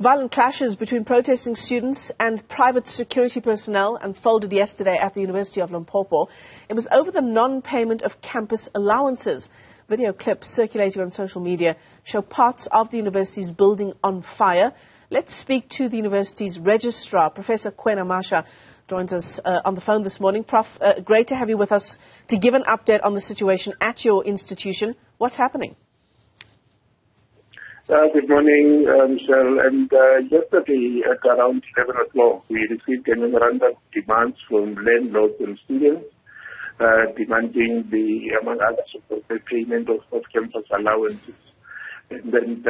Violent clashes between protesting students and private security personnel unfolded yesterday at the University of Limpopo. It was over the non-payment of campus allowances. Video clips circulating on social media show parts of the university's building on fire. Let's speak to the university's registrar, Professor Kwena Masha, joins us on the phone this morning. Prof, great to have you with us to give an update on the situation at your institution. What's happening? Good morning, Michelle. And yesterday at around 11 o'clock, we received a memorandum of demands from landlords and students demanding among others, the payment of campus allowances. And then,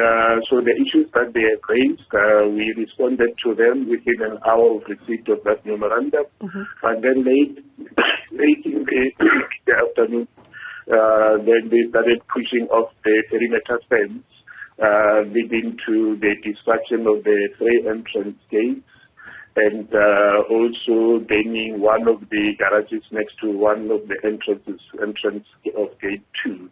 so the issues that they have raised, we responded to them within an hour of receipt of that memorandum. And then late in the afternoon, then they started pushing off the perimeter fence, leading to the destruction of the 3 entrance gates and also banning one of the garages next to one of the entrance of gate 2.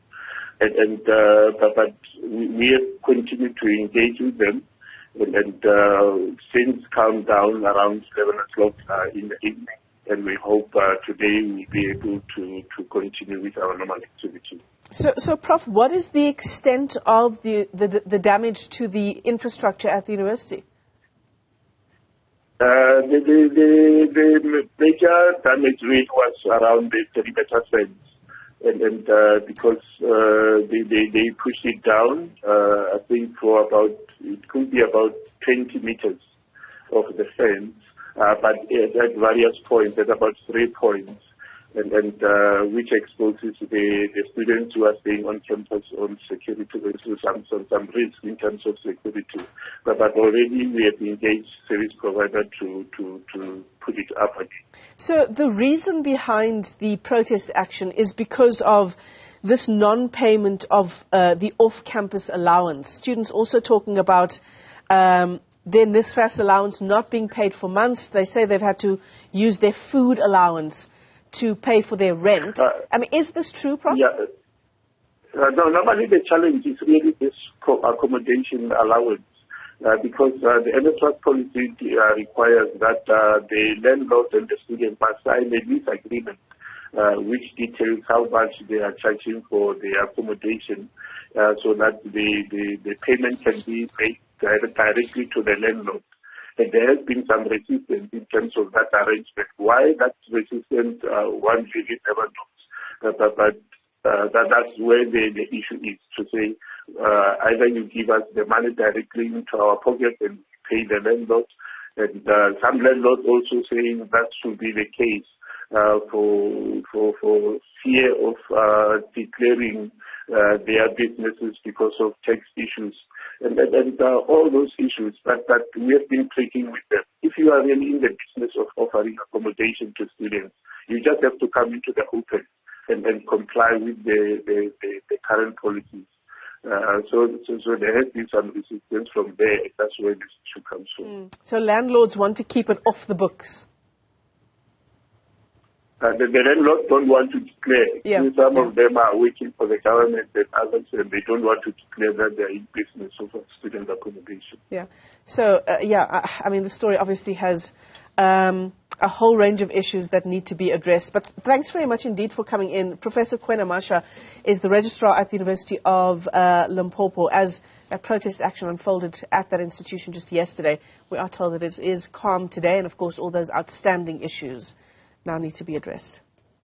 But we have continued to engage with them and since calmed down around 7 o'clock in the evening, and we hope today we'll be able to continue with our normal activity. So, Prof, what is the extent of the damage to the infrastructure at the university? The major damage rate was around the perimeter fence, and because they pushed it down, I think for it could be about 20 meters of the fence, but at various points, at about 3 points. And which exposes the students who are staying on campus on security, so some risk in terms of security. But already we have engaged service provider to put it up again. So the reason behind the protest action is because of this non-payment of the off-campus allowance. Students also talking about their NSFAS allowance not being paid for months. They say they've had to use their food allowance to pay for their rent. I mean, is this true, Prof? Yeah. No, normally the challenge is really this accommodation allowance because the NSFAS policy requires that the landlord and the student must sign a lease agreement which details how much they are charging for the accommodation so that the payment can be made directly to the landlord. And there has been some resistance in terms of that arrangement. Why that resistance, one really never knows. But that's where the issue is, to say either you give us the money directly into our pocket and pay the landlord. And some landlords also saying that should be the case for fear of declaring their businesses because of tax issues and all those issues that we have been taking with them. If you are really in the business of offering accommodation to students, you just have to come into the open and comply with the current policies. So there has been some resistance from there. That's where this issue comes from. So landlords want to keep it off the books. The landlords don't want to declare. Some of them are working for the government and others, and they don't want to declare that they're in business of student accommodation. Yeah. So, I mean, the story obviously has a whole range of issues that need to be addressed. But thanks very much indeed for coming in. Professor Kwena Masha is the registrar at the University of Limpopo. As that protest action unfolded at that institution just yesterday, we are told that it is calm today, and of course all those outstanding issues now need to be addressed.